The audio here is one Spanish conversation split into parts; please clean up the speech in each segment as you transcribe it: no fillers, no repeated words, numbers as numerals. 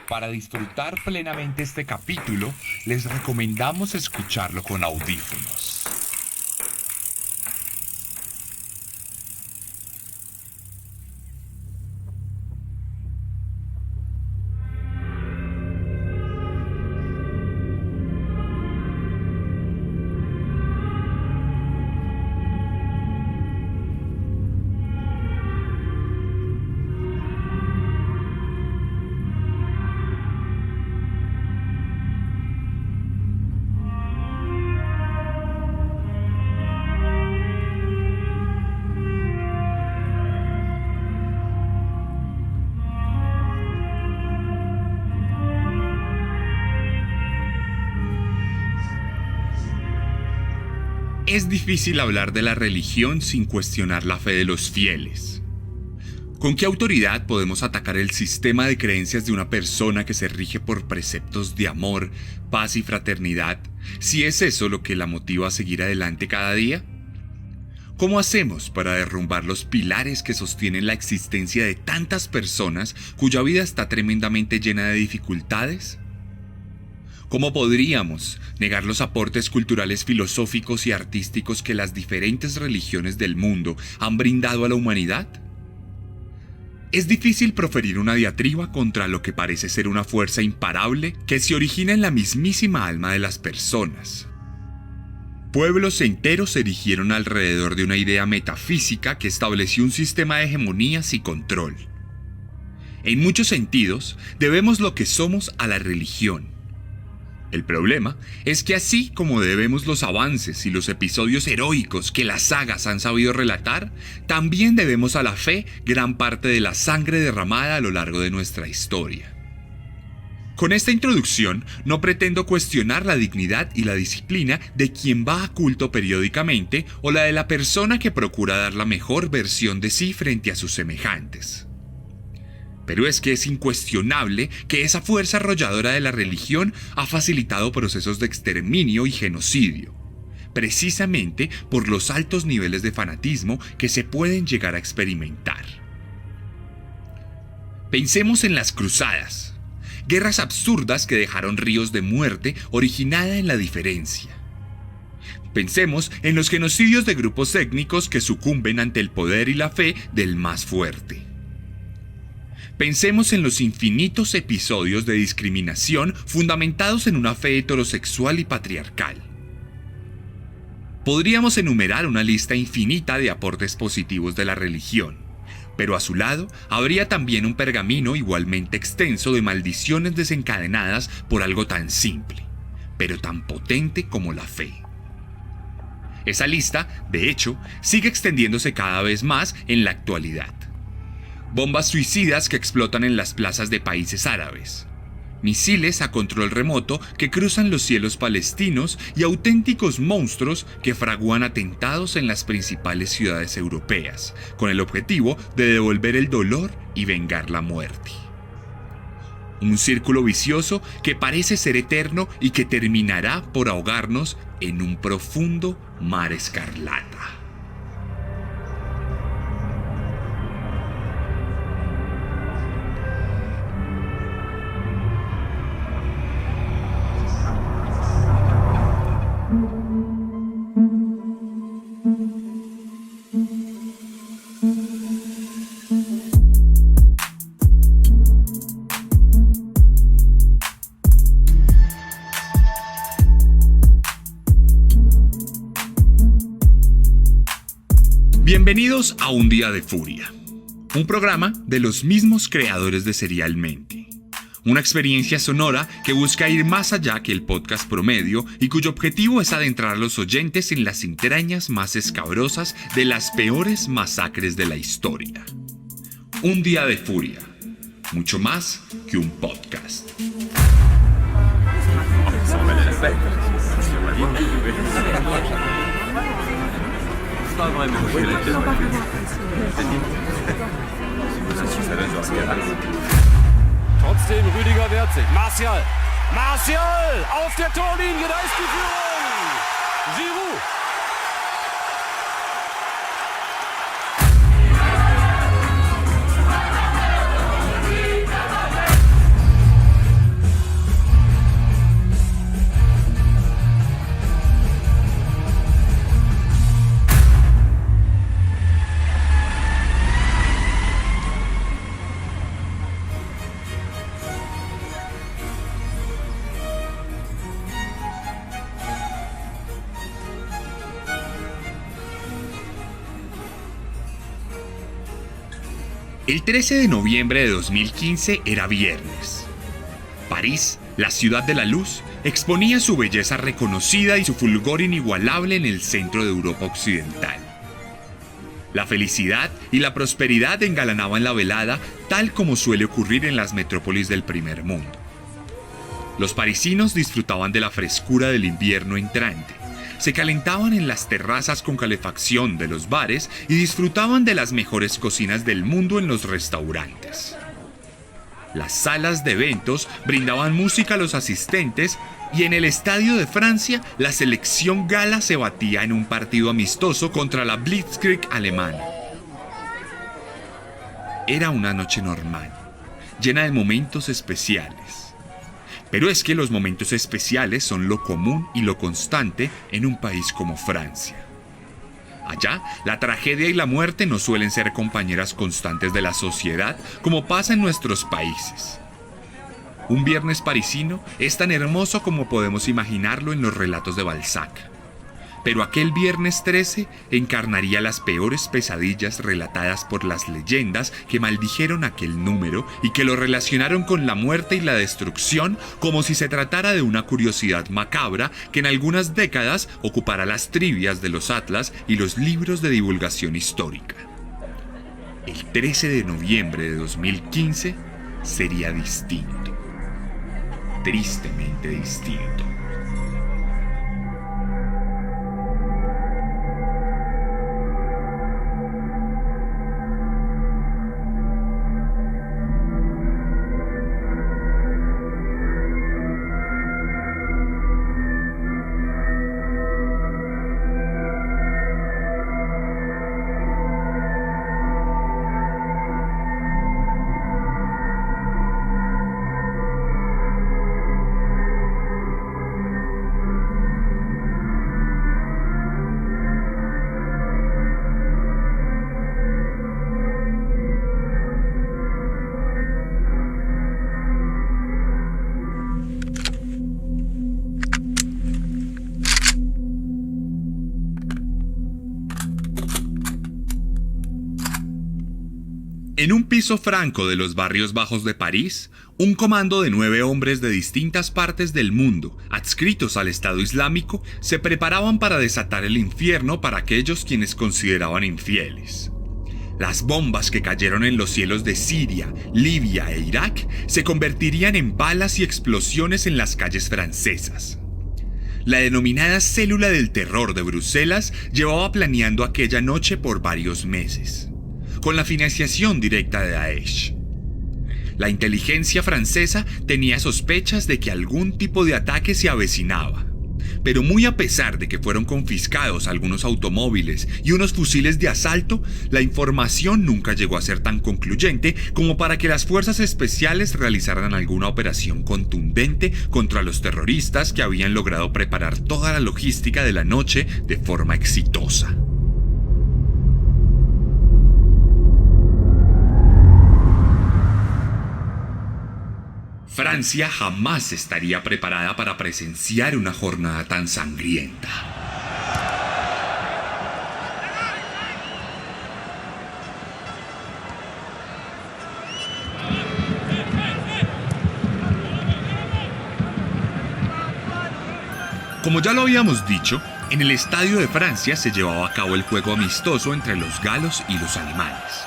Para disfrutar plenamente este capítulo, les recomendamos escucharlo con audífonos. Es difícil hablar de la religión sin cuestionar la fe de los fieles. ¿Con qué autoridad podemos atacar el sistema de creencias de una persona que se rige por preceptos de amor, paz y fraternidad, si es eso lo que la motiva a seguir adelante cada día? ¿Cómo hacemos para derrumbar los pilares que sostienen la existencia de tantas personas cuya vida está tremendamente llena de dificultades? ¿Cómo podríamos negar los aportes culturales, filosóficos y artísticos que las diferentes religiones del mundo han brindado a la humanidad? Es difícil proferir una diatriba contra lo que parece ser una fuerza imparable que se origina en la mismísima alma de las personas. Pueblos enteros se erigieron alrededor de una idea metafísica que estableció un sistema de hegemonías y control. En muchos sentidos, debemos lo que somos a la religión. El problema es que así como debemos los avances y los episodios heroicos que las sagas han sabido relatar, también debemos a la fe gran parte de la sangre derramada a lo largo de nuestra historia. Con esta introducción no pretendo cuestionar la dignidad y la disciplina de quien va a culto periódicamente o la de la persona que procura dar la mejor versión de sí frente a sus semejantes. Pero es que es incuestionable que esa fuerza arrolladora de la religión ha facilitado procesos de exterminio y genocidio, precisamente por los altos niveles de fanatismo que se pueden llegar a experimentar. Pensemos en las cruzadas, guerras absurdas que dejaron ríos de muerte originada en la diferencia. Pensemos en los genocidios de grupos étnicos que sucumben ante el poder y la fe del más fuerte. Pensemos en los infinitos episodios de discriminación fundamentados en una fe heterosexual y patriarcal. Podríamos enumerar una lista infinita de aportes positivos de la religión, pero a su lado habría también un pergamino igualmente extenso de maldiciones desencadenadas por algo tan simple, pero tan potente como la fe. Esa lista, de hecho, sigue extendiéndose cada vez más en la actualidad. Bombas suicidas que explotan en las plazas de países árabes, misiles a control remoto que cruzan los cielos palestinos y auténticos monstruos que fraguan atentados en las principales ciudades europeas, con el objetivo de devolver el dolor y vengar la muerte. Un círculo vicioso que parece ser eterno y que terminará por ahogarnos en un profundo mar escarlata. Bienvenidos a Un Día de Furia, un programa de los mismos creadores de Serialmente. Una experiencia sonora que busca ir más allá que el podcast promedio y cuyo objetivo es adentrar a los oyentes en las entrañas más escabrosas de las peores masacres de la historia. Un Día de Furia, mucho más que un podcast. Trotzdem Rüdiger wehrt sich. Martial! Martial! Auf der Torlinie, da ist die Führung! Giroud! El 13 de noviembre de 2015 era viernes. París, la ciudad de la luz, exponía su belleza reconocida y su fulgor inigualable en el centro de Europa occidental. La felicidad y la prosperidad engalanaban la velada, tal como suele ocurrir en las metrópolis del primer mundo. Los parisinos disfrutaban de la frescura del invierno entrante, se calentaban en las terrazas con calefacción de los bares y disfrutaban de las mejores cocinas del mundo en los restaurantes. Las salas de eventos brindaban música a los asistentes y en el Estadio de Francia la selección gala se batía en un partido amistoso contra la Blitzkrieg alemana. Era una noche normal, llena de momentos especiales. Pero es que los momentos especiales son lo común y lo constante en un país como Francia. Allá, la tragedia y la muerte no suelen ser compañeras constantes de la sociedad como pasa en nuestros países. Un viernes parisino es tan hermoso como podemos imaginarlo en los relatos de Balzac. Pero aquel viernes 13 encarnaría las peores pesadillas relatadas por las leyendas que maldijeron aquel número y que lo relacionaron con la muerte y la destrucción como si se tratara de una curiosidad macabra que en algunas décadas ocupará las trivias de los atlas y los libros de divulgación histórica. El 13 de noviembre de 2015 sería distinto. Tristemente distinto. En un piso franco de los barrios bajos de París, un comando de 9 hombres de distintas partes del mundo, adscritos al Estado Islámico, se preparaban para desatar el infierno para aquellos quienes consideraban infieles. Las bombas que cayeron en los cielos de Siria, Libia e Irak se convertirían en balas y explosiones en las calles francesas. La denominada célula del terror de Bruselas llevaba planeando aquella noche por varios meses, con la financiación directa de Daesh. La inteligencia francesa tenía sospechas de que algún tipo de ataque se avecinaba, pero muy a pesar de que fueron confiscados algunos automóviles y unos fusiles de asalto, la información nunca llegó a ser tan concluyente como para que las fuerzas especiales realizaran alguna operación contundente contra los terroristas que habían logrado preparar toda la logística de la noche de forma exitosa. Francia jamás estaría preparada para presenciar una jornada tan sangrienta. Como ya lo habíamos dicho, en el Estadio de Francia se llevaba a cabo el juego amistoso entre los galos y los alemanes.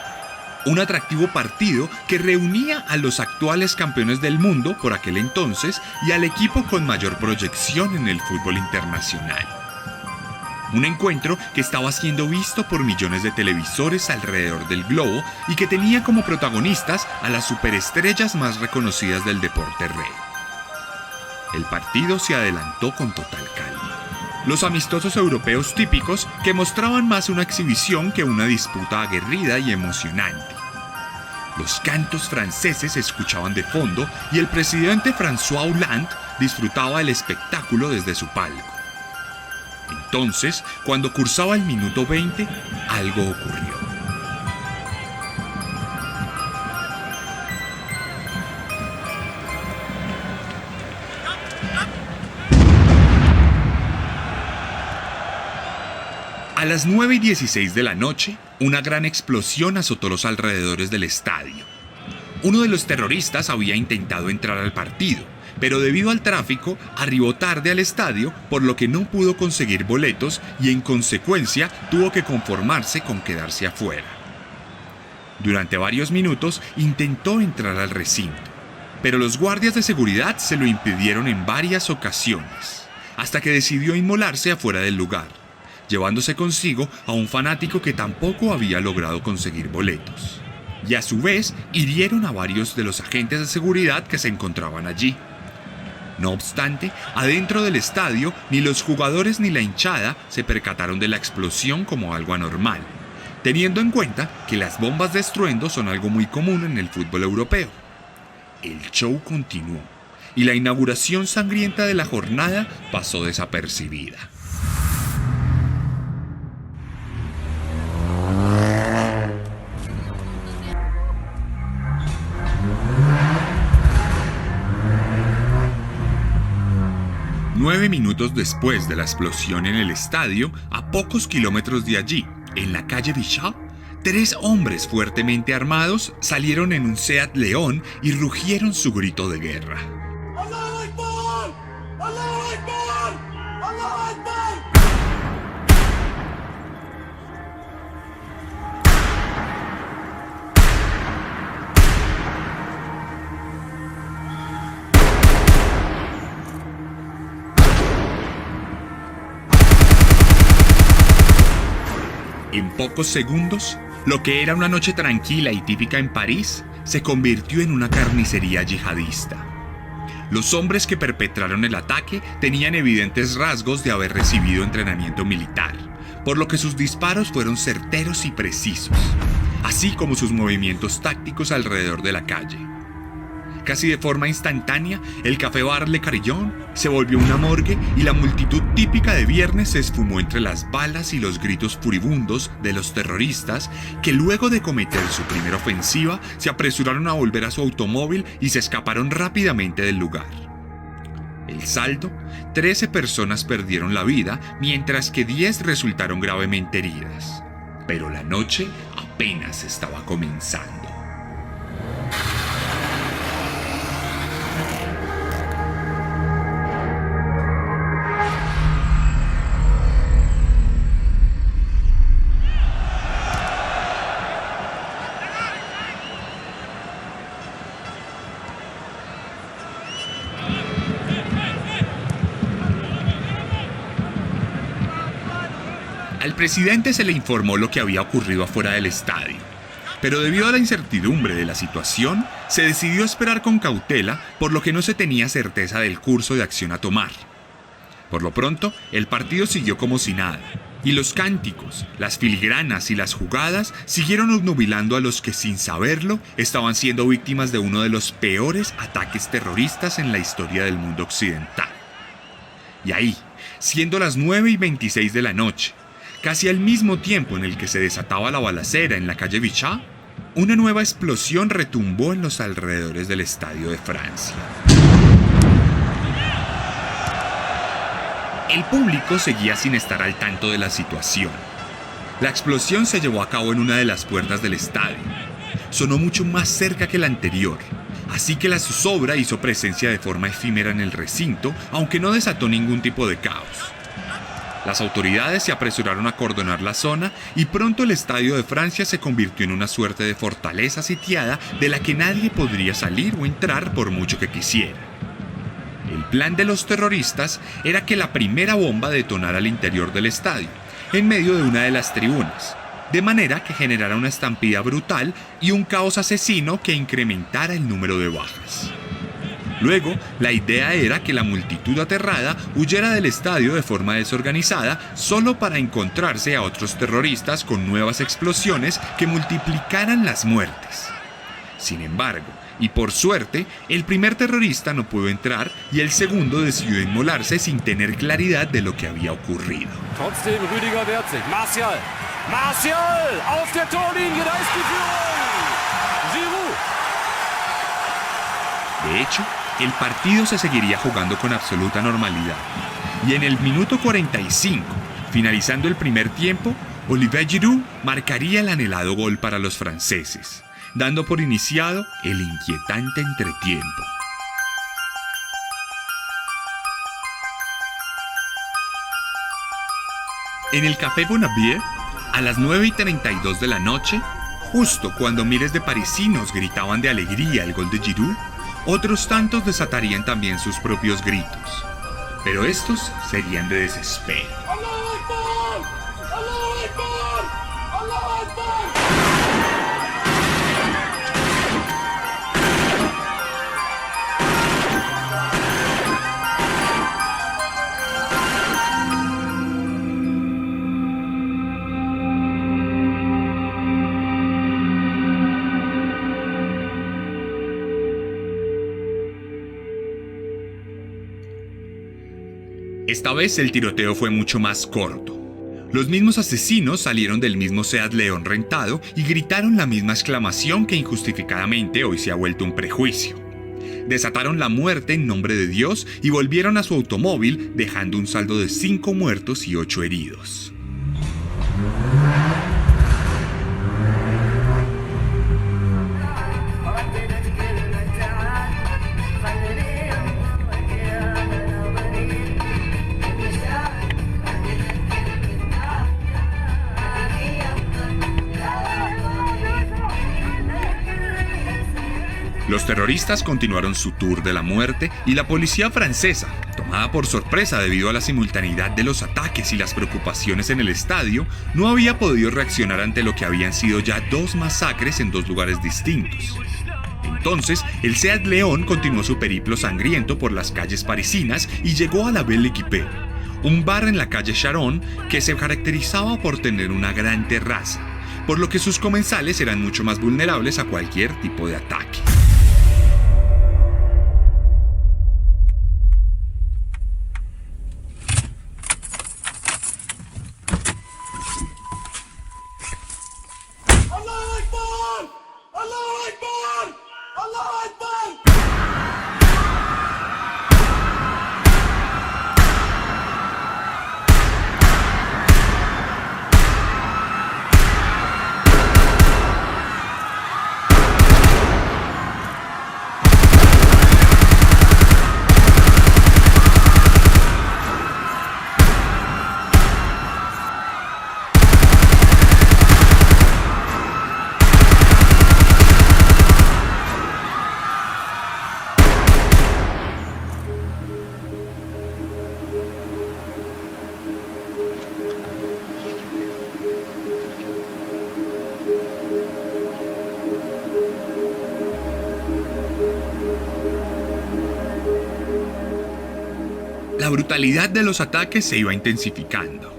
Un atractivo partido que reunía a los actuales campeones del mundo por aquel entonces y al equipo con mayor proyección en el fútbol internacional. Un encuentro que estaba siendo visto por millones de televisores alrededor del globo y que tenía como protagonistas a las superestrellas más reconocidas del deporte rey. El partido se adelantó con total calma. Los amistosos europeos típicos que mostraban más una exhibición que una disputa aguerrida y emocionante. Los cantos franceses se escuchaban de fondo y el presidente François Hollande disfrutaba el espectáculo desde su palco. Entonces, cuando cursaba el minuto 20, algo ocurrió. A las 9:16 de la noche, una gran explosión azotó los alrededores del estadio. Uno de los terroristas había intentado entrar al partido, pero debido al tráfico arribó tarde al estadio, por lo que no pudo conseguir boletos y en consecuencia tuvo que conformarse con quedarse afuera. Durante varios minutos intentó entrar al recinto, pero los guardias de seguridad se lo impidieron en varias ocasiones, hasta que decidió inmolarse afuera del lugar, llevándose consigo a un fanático que tampoco había logrado conseguir boletos. Y a su vez hirieron a varios de los agentes de seguridad que se encontraban allí. No obstante, adentro del estadio, ni los jugadores ni la hinchada se percataron de la explosión como algo anormal, teniendo en cuenta que las bombas de estruendo son algo muy común en el fútbol europeo. El show continuó, y la inauguración sangrienta de la jornada pasó desapercibida. Nueve minutos después de la explosión en el estadio, a pocos kilómetros de allí, en la calle Bichat, 3 hombres fuertemente armados salieron en un Seat León y rugieron su grito de guerra. ¡Allahu Akbar! ¡Allahu Akbar! ¡Allahu Akbar! En pocos segundos, lo que era una noche tranquila y típica en París se convirtió en una carnicería yihadista. Los hombres que perpetraron el ataque tenían evidentes rasgos de haber recibido entrenamiento militar, por lo que sus disparos fueron certeros y precisos, así como sus movimientos tácticos alrededor de la calle. Casi de forma instantánea, el Café Bar Le Carillon se volvió una morgue y la multitud típica de viernes se esfumó entre las balas y los gritos furibundos de los terroristas que luego de cometer su primera ofensiva se apresuraron a volver a su automóvil y se escaparon rápidamente del lugar. El saldo, 13 personas perdieron la vida mientras que 10 resultaron gravemente heridas. Pero la noche apenas estaba comenzando. Al presidente se le informó lo que había ocurrido afuera del estadio, pero debido a la incertidumbre de la situación, se decidió esperar con cautela, por lo que no se tenía certeza del curso de acción a tomar. Por lo pronto, el partido siguió como si nada, y los cánticos, las filigranas y las jugadas siguieron obnubilando a los que, sin saberlo, estaban siendo víctimas de uno de los peores ataques terroristas en la historia del mundo occidental. Y ahí, siendo las 9:26 de la noche, casi al mismo tiempo en el que se desataba la balacera en la calle Bichat, una nueva explosión retumbó en los alrededores del Estadio de Francia. El público seguía sin estar al tanto de la situación. La explosión se llevó a cabo en una de las puertas del estadio. Sonó mucho más cerca que la anterior, así que la zozobra hizo presencia de forma efímera en el recinto, aunque no desató ningún tipo de caos. Las autoridades se apresuraron a acordonar la zona y pronto el Estadio de Francia se convirtió en una suerte de fortaleza sitiada de la que nadie podría salir o entrar por mucho que quisiera. El plan de los terroristas era que la primera bomba detonara al interior del estadio, en medio de una de las tribunas, de manera que generara una estampida brutal y un caos asesino que incrementara el número de bajas. Luego, la idea era que la multitud aterrada huyera del estadio de forma desorganizada solo para encontrarse a otros terroristas con nuevas explosiones que multiplicaran las muertes. Sin embargo, y por suerte, el primer terrorista no pudo entrar y el segundo decidió inmolarse sin tener claridad de lo que había ocurrido. Trotzdem Rüdiger wehrt sich. Martial! Martial! Auf der Torlinie, da ist die Führung! Giroud! De hecho, el partido se seguiría jugando con absoluta normalidad. Y en el minuto 45, Finalizando el primer tiempo, Olivier Giroud marcaría el anhelado gol para los franceses, dando por iniciado el inquietante entretiempo. En el Café Bonavier, a las 9:32 de la noche, justo cuando miles de parisinos gritaban de alegría el gol de Giroud, otros tantos desatarían también sus propios gritos. Pero estos serían de desespero. ¡Allahu Akbar! ¡Allahu Akbar! ¡Allahu Akbar! Esta vez el tiroteo fue mucho más corto. Los mismos asesinos salieron del mismo Seat León rentado y gritaron la misma exclamación que injustificadamente hoy se ha vuelto un prejuicio. Desataron la muerte en nombre de Dios y volvieron a su automóvil dejando un saldo de 5 muertos y 8 heridos. Los terroristas continuaron su tour de la muerte y la policía francesa, tomada por sorpresa debido a la simultaneidad de los ataques y las preocupaciones en el estadio, no había podido reaccionar ante lo que habían sido ya 2 masacres en 2 lugares distintos. Entonces, el Seat León continuó su periplo sangriento por las calles parisinas y llegó a la Belle Équipe, un bar en la calle Charon que se caracterizaba por tener una gran terraza, por lo que sus comensales eran mucho más vulnerables a cualquier tipo de ataque. ¡Allahu Akbar! ¡Allahu Akbar! ¡Allahu Akbar! La brutalidad de los ataques se iba intensificando.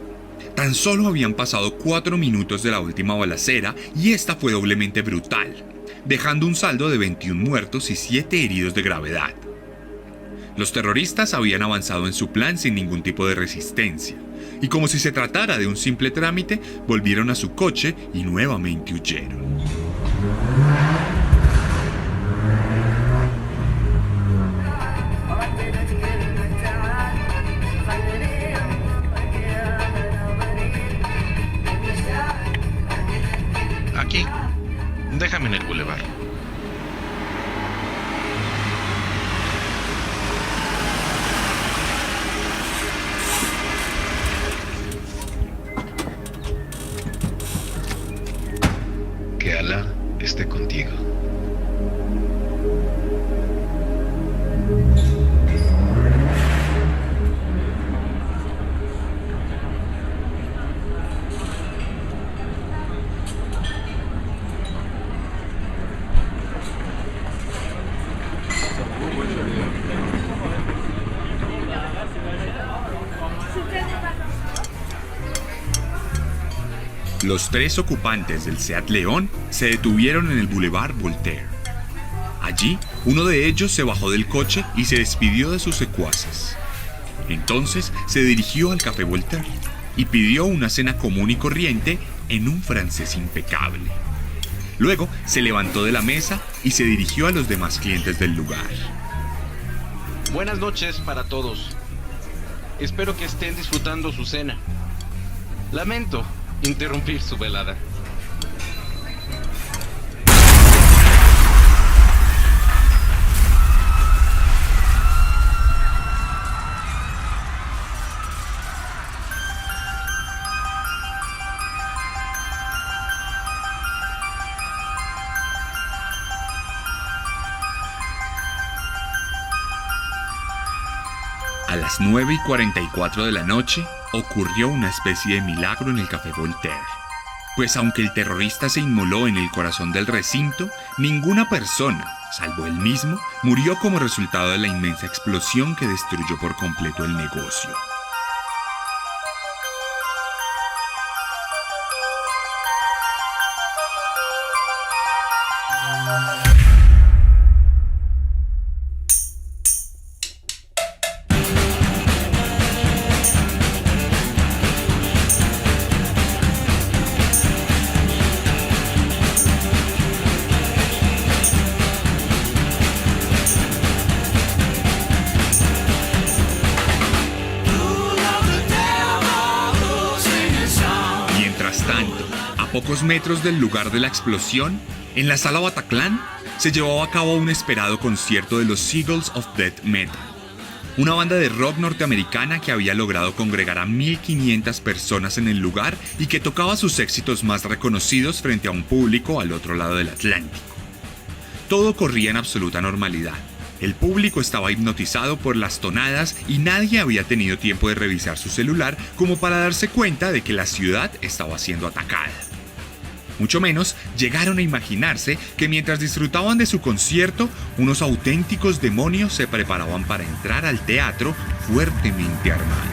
Tan solo habían pasado 4 minutos de la última balacera y esta fue doblemente brutal, dejando un saldo de 21 muertos y 7 heridos de gravedad. Los terroristas habían avanzado en su plan sin ningún tipo de resistencia, y como si se tratara de un simple trámite, volvieron a su coche y nuevamente huyeron. Aquí, déjame en el bulevar. Que Alá esté contigo. Los 3 ocupantes del Seat León se detuvieron en el Boulevard Voltaire. Allí, uno de ellos se bajó del coche y se despidió de sus secuaces. Entonces se dirigió al Café Voltaire y pidió una cena común y corriente en un francés impecable. Luego se levantó de la mesa y se dirigió a los demás clientes del lugar. Buenas noches para todos. Espero que estén disfrutando su cena. Lamento interrumpir su velada. A las 9:44 de la noche ocurrió una especie de milagro en el Café Voltaire. Pues aunque el terrorista se inmoló en el corazón del recinto, ninguna persona, salvo él mismo, murió como resultado de la inmensa explosión que destruyó por completo el negocio. A pocos metros del lugar de la explosión, en la sala Bataclan, se llevaba a cabo un esperado concierto de los Eagles of Death Metal, una banda de rock norteamericana que había logrado congregar a 1.500 personas en el lugar y que tocaba sus éxitos más reconocidos frente a un público al otro lado del Atlántico. Todo corría en absoluta normalidad. El público estaba hipnotizado por las tonadas y nadie había tenido tiempo de revisar su celular como para darse cuenta de que la ciudad estaba siendo atacada. Mucho menos llegaron a imaginarse que mientras disfrutaban de su concierto, unos auténticos demonios se preparaban para entrar al teatro fuertemente armados.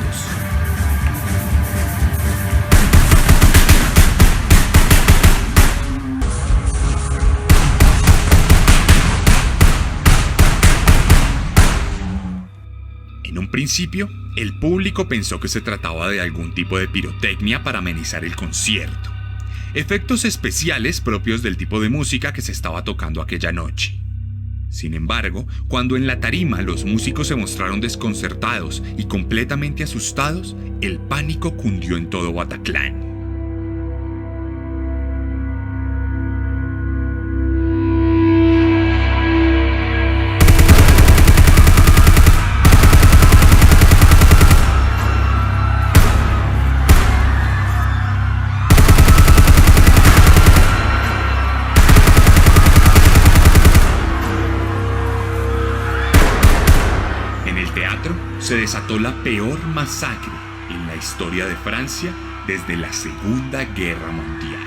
En un principio, el público pensó que se trataba de algún tipo de pirotecnia para amenizar el concierto. Efectos especiales propios del tipo de música que se estaba tocando aquella noche. Sin embargo, cuando en la tarima los músicos se mostraron desconcertados y completamente asustados, el pánico cundió en todo Bataclan. Se desató la peor masacre en la historia de Francia desde la Segunda Guerra Mundial.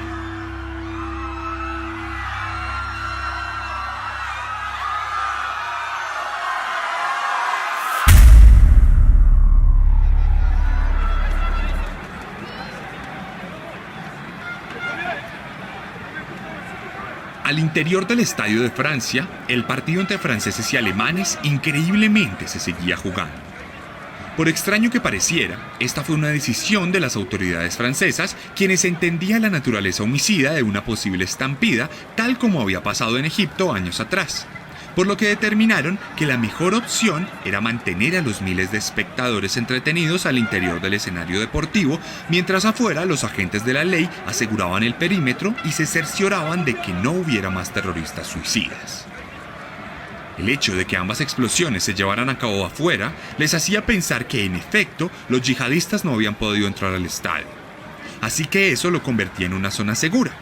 Al interior del Estadio de Francia, el partido entre franceses y alemanes increíblemente se seguía jugando. Por extraño que pareciera, esta fue una decisión de las autoridades francesas, quienes entendían la naturaleza homicida de una posible estampida, tal como había pasado en Egipto años atrás, por lo que determinaron que la mejor opción era mantener a los miles de espectadores entretenidos al interior del escenario deportivo, mientras afuera los agentes de la ley aseguraban el perímetro y se cercioraban de que no hubiera más terroristas suicidas. El hecho de que ambas explosiones se llevaran a cabo afuera les hacía pensar que, en efecto, los yihadistas no habían podido entrar al estadio. Así que eso lo convertía en una zona segura.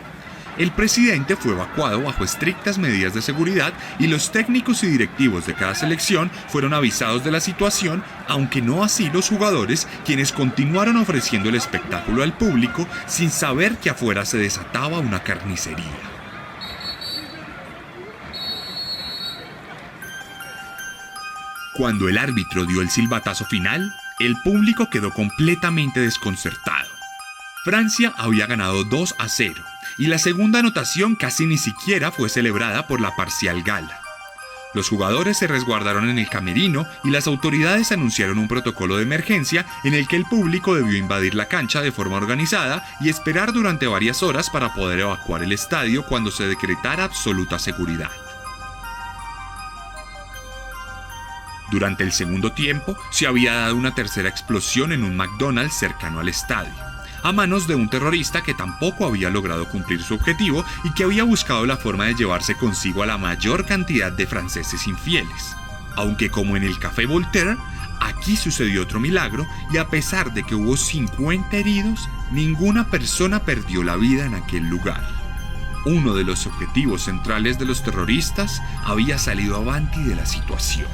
El presidente fue evacuado bajo estrictas medidas de seguridad y los técnicos y directivos de cada selección fueron avisados de la situación, aunque no así los jugadores, quienes continuaron ofreciendo el espectáculo al público sin saber que afuera se desataba una carnicería. Cuando el árbitro dio el silbatazo final, el público quedó completamente desconcertado. Francia había ganado 2-0 y la segunda anotación casi ni siquiera fue celebrada por la parcial gala. Los jugadores se resguardaron en el camerino y las autoridades anunciaron un protocolo de emergencia en el que el público debió invadir la cancha de forma organizada y esperar durante varias horas para poder evacuar el estadio cuando se decretara absoluta seguridad. Durante el segundo tiempo, se había dado una tercera explosión en un McDonald's cercano al estadio, a manos de un terrorista que tampoco había logrado cumplir su objetivo y que había buscado la forma de llevarse consigo a la mayor cantidad de franceses infieles. Aunque como en el Café Voltaire, aquí sucedió otro milagro y a pesar de que hubo 50 heridos, ninguna persona perdió la vida en aquel lugar. Uno de los objetivos centrales de los terroristas había salido avanti de la situación.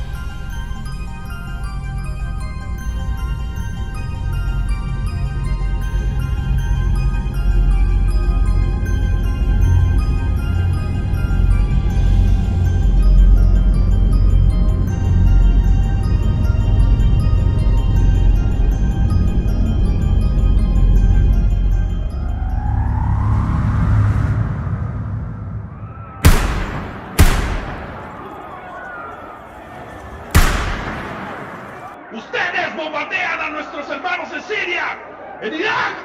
Ustedes bombardean a nuestros hermanos en Siria, en Irak.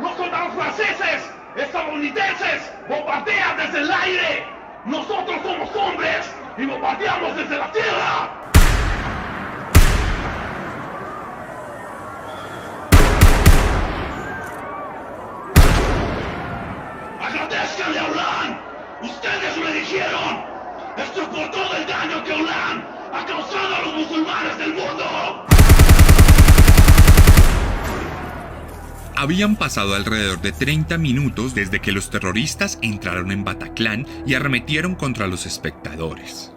Los soldados franceses, estadounidenses, bombardean desde el aire. Nosotros somos hombres y bombardeamos desde la tierra. Agradezcanle a Hollande. Ustedes lo eligieron. Esto es por todo el daño que Hollande ha causado a los musulmanes del mundo. Habían pasado alrededor de 30 minutos desde que los terroristas entraron en Bataclan y arremetieron contra los espectadores.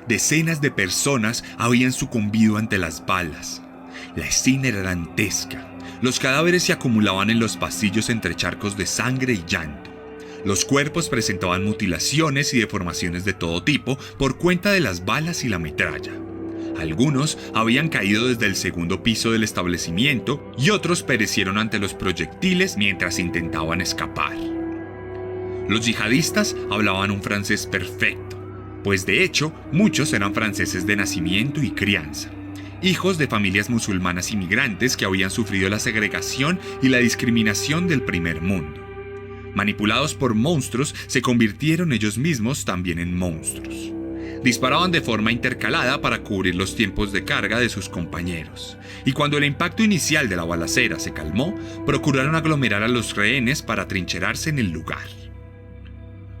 Decenas de personas habían sucumbido ante las balas. La escena era dantesca. Los cadáveres se acumulaban en los pasillos entre charcos de sangre y llanto. Los cuerpos presentaban mutilaciones y deformaciones de todo tipo por cuenta de las balas y la metralla. Algunos habían caído desde el segundo piso del establecimiento y otros perecieron ante los proyectiles mientras intentaban escapar. Los yihadistas hablaban un francés perfecto, pues de hecho muchos eran franceses de nacimiento y crianza, hijos de familias musulmanas inmigrantes que habían sufrido la segregación y la discriminación del primer mundo. Manipulados por monstruos, se convirtieron ellos mismos también en monstruos. Disparaban de forma intercalada para cubrir los tiempos de carga de sus compañeros, y cuando el impacto inicial de la balacera se calmó, procuraron aglomerar a los rehenes para atrincherarse en el lugar.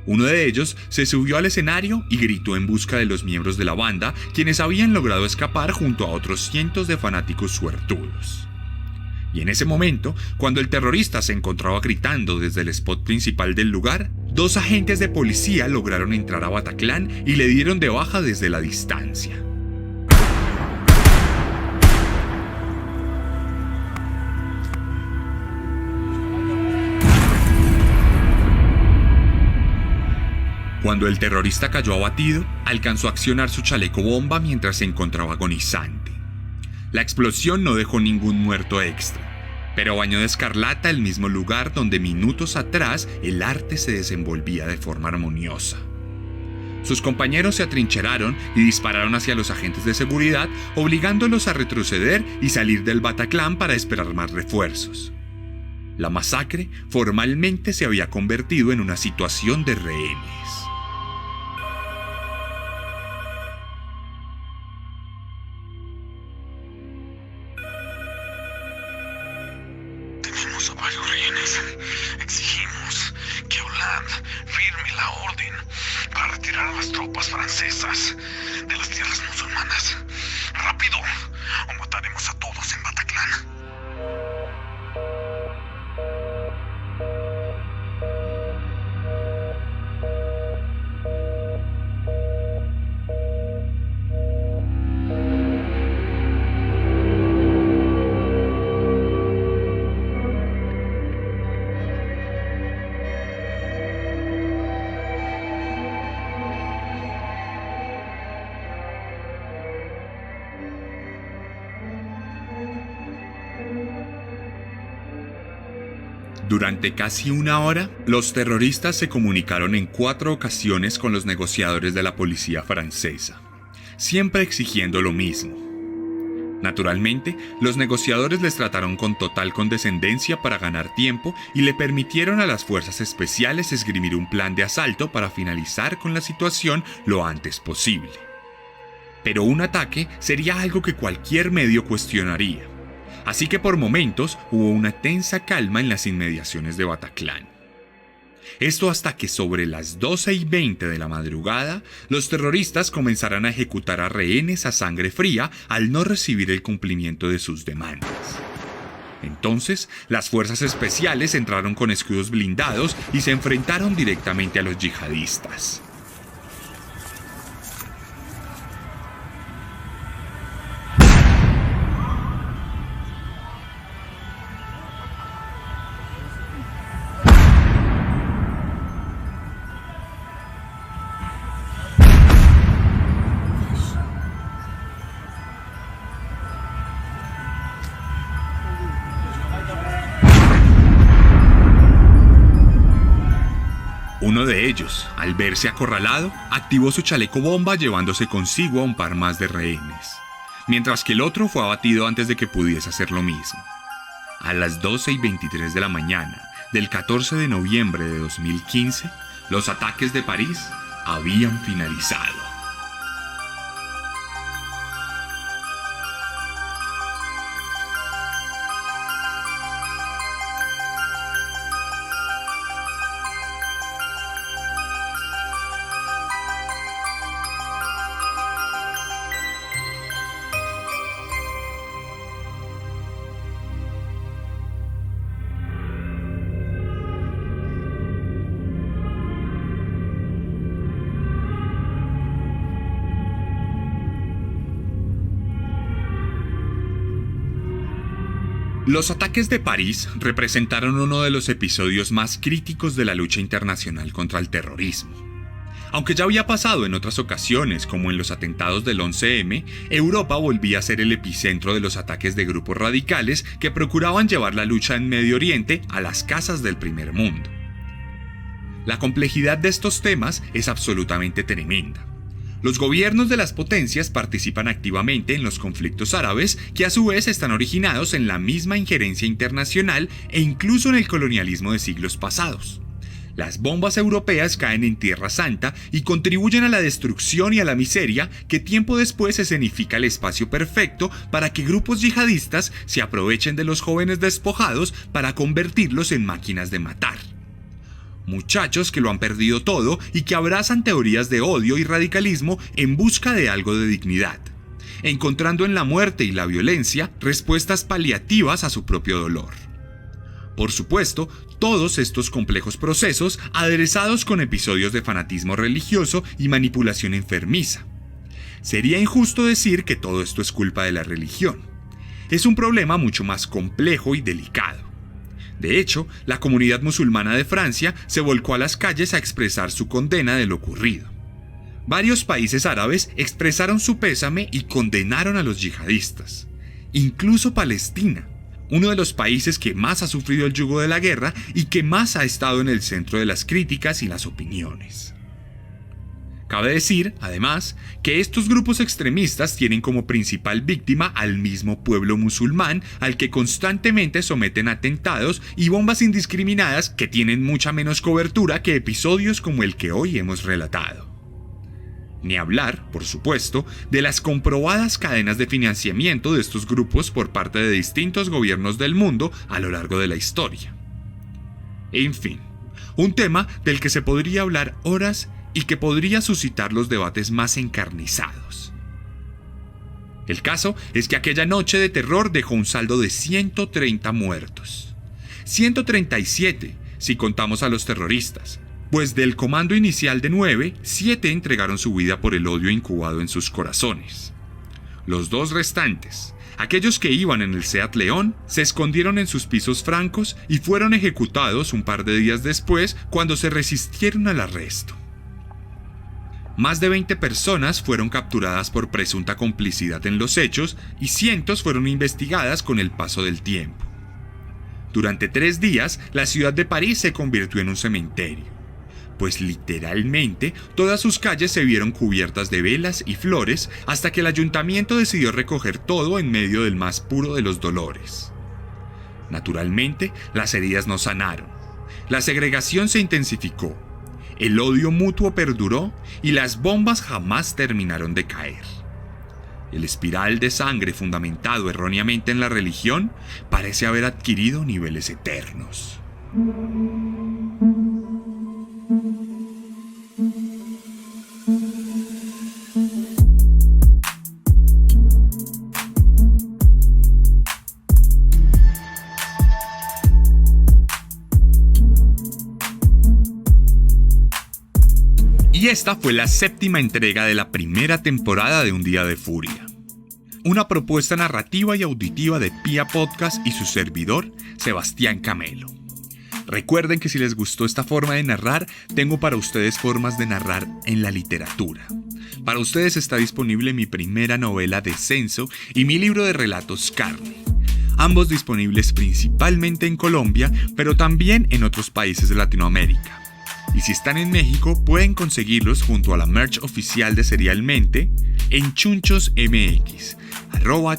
Uno de ellos se subió al escenario y gritó en busca de los miembros de la banda, quienes habían logrado escapar junto a otros cientos de fanáticos suertudos. Y en ese momento, cuando el terrorista se encontraba gritando desde el spot principal del lugar, 2 agentes de policía lograron entrar a Bataclan y le dieron de baja desde la distancia. Cuando el terrorista cayó abatido, alcanzó a accionar su chaleco bomba mientras se encontraba agonizante. La explosión no dejó ningún muerto extra, pero bañó de escarlata el mismo lugar donde minutos atrás el arte se desenvolvía de forma armoniosa. Sus compañeros se atrincheraron y dispararon hacia los agentes de seguridad, obligándolos a retroceder y salir del Bataclan para esperar más refuerzos. La masacre formalmente se había convertido en una situación de rehenes. Tenemos a varios rehenes. Exigimos que Hollande firme la orden para retirar a las tropas francesas de las tierras musulmanas. ¡Rápido! O mataremos a todos en Bataclan. Durante casi una hora, los terroristas se comunicaron en 4 ocasiones con los negociadores de la policía francesa, siempre exigiendo lo mismo. Naturalmente, los negociadores les trataron con total condescendencia para ganar tiempo y le permitieron a las fuerzas especiales esgrimir un plan de asalto para finalizar con la situación lo antes posible. Pero un ataque sería algo que cualquier medio cuestionaría. Así que por momentos hubo una tensa calma en las inmediaciones de Bataclan. Esto hasta que sobre las 12:20 de la madrugada, los terroristas comenzaron a ejecutar a rehenes a sangre fría al no recibir el cumplimiento de sus demandas. Entonces, las fuerzas especiales entraron con escudos blindados y se enfrentaron directamente a los yihadistas. Uno de ellos, al verse acorralado, activó su chaleco bomba llevándose consigo a un par más de rehenes, mientras que el otro fue abatido antes de que pudiese hacer lo mismo. A las 12:23 de la mañana del 14 de noviembre de 2015, los ataques de París habían finalizado. Los ataques de París representaron uno de los episodios más críticos de la lucha internacional contra el terrorismo. Aunque ya había pasado en otras ocasiones, como en los atentados del 11M, Europa volvía a ser el epicentro de los ataques de grupos radicales que procuraban llevar la lucha en Medio Oriente a las casas del primer mundo. La complejidad de estos temas es absolutamente tremenda. Los gobiernos de las potencias participan activamente en los conflictos árabes, que a su vez están originados en la misma injerencia internacional e incluso en el colonialismo de siglos pasados. Las bombas europeas caen en Tierra Santa y contribuyen a la destrucción y a la miseria que tiempo después escenifica el espacio perfecto para que grupos yihadistas se aprovechen de los jóvenes despojados para convertirlos en máquinas de matar. Muchachos que lo han perdido todo y que abrazan teorías de odio y radicalismo en busca de algo de dignidad, encontrando en la muerte y la violencia respuestas paliativas a su propio dolor. Por supuesto, todos estos complejos procesos aderezados con episodios de fanatismo religioso y manipulación enfermiza. Sería injusto decir que todo esto es culpa de la religión. Es un problema mucho más complejo y delicado. De hecho, la comunidad musulmana de Francia se volcó a las calles a expresar su condena de lo ocurrido. Varios países árabes expresaron su pésame y condenaron a los yihadistas. Incluso Palestina, uno de los países que más ha sufrido el yugo de la guerra y que más ha estado en el centro de las críticas y las opiniones. Cabe decir, además, que estos grupos extremistas tienen como principal víctima al mismo pueblo musulmán al que constantemente someten atentados y bombas indiscriminadas que tienen mucha menos cobertura que episodios como el que hoy hemos relatado. Ni hablar, por supuesto, de las comprobadas cadenas de financiamiento de estos grupos por parte de distintos gobiernos del mundo a lo largo de la historia. En fin, un tema del que se podría hablar horas y que podría suscitar los debates más encarnizados. El caso es que aquella noche de terror dejó un saldo de 130 muertos. 137 si contamos a los terroristas, pues del comando inicial de 9, 7 entregaron su vida por el odio incubado en sus corazones. Los 2 restantes, aquellos que iban en el Seat León, se escondieron en sus pisos francos y fueron ejecutados un par de días después cuando se resistieron al arresto. Más de 20 personas fueron capturadas por presunta complicidad en los hechos y cientos fueron investigadas con el paso del tiempo. Durante 3 días, la ciudad de París se convirtió en un cementerio, pues literalmente todas sus calles se vieron cubiertas de velas y flores hasta que el ayuntamiento decidió recoger todo en medio del más puro de los dolores. Naturalmente, las heridas no sanaron, la segregación se intensificó, el odio mutuo perduró y las bombas jamás terminaron de caer. El espiral de sangre fundamentado erróneamente en la religión parece haber adquirido niveles eternos. Y esta fue la 7ª entrega de la primera temporada de Un Día de Furia. Una propuesta narrativa y auditiva de Pía Podcast y su servidor, Sebastián Camelo. Recuerden que si les gustó esta forma de narrar, tengo para ustedes formas de narrar en la literatura. Para ustedes está disponible mi primera novela Descenso y mi libro de relatos Carne. Ambos disponibles principalmente en Colombia, pero también en otros países de Latinoamérica. Y si están en México, pueden conseguirlos junto a la merch oficial de Serialmente en ChunchosMX,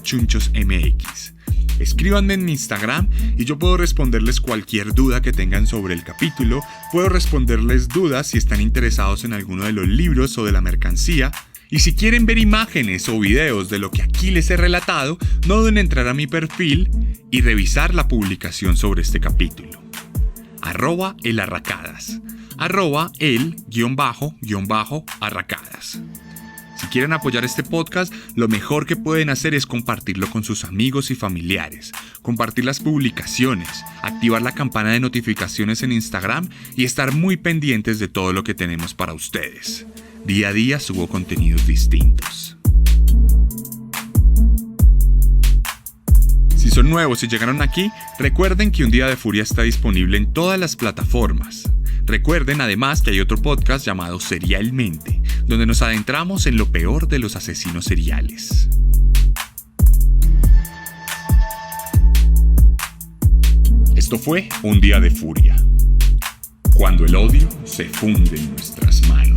@ChunchosMX. Escríbanme en mi Instagram y yo puedo responderles cualquier duda que tengan sobre el capítulo. Puedo responderles dudas si están interesados en alguno de los libros o de la mercancía. Y si quieren ver imágenes o videos de lo que aquí les he relatado, no duden en entrar a mi perfil y revisar la publicación sobre este capítulo. @elarracadas. @el_arracadas. Si quieren apoyar este podcast, lo mejor que pueden hacer es compartirlo con sus amigos y familiares, compartir las publicaciones, activar la campana de notificaciones en Instagram y estar muy pendientes de todo lo que tenemos para ustedes. Día a día subo contenidos distintos. Si son nuevos y llegaron aquí, recuerden que Un Día de Furia está disponible en todas las plataformas. Recuerden además que hay otro podcast llamado Serialmente, donde nos adentramos en lo peor de los asesinos seriales. Esto fue Un Día de Furia, cuando el odio se funde en nuestras manos.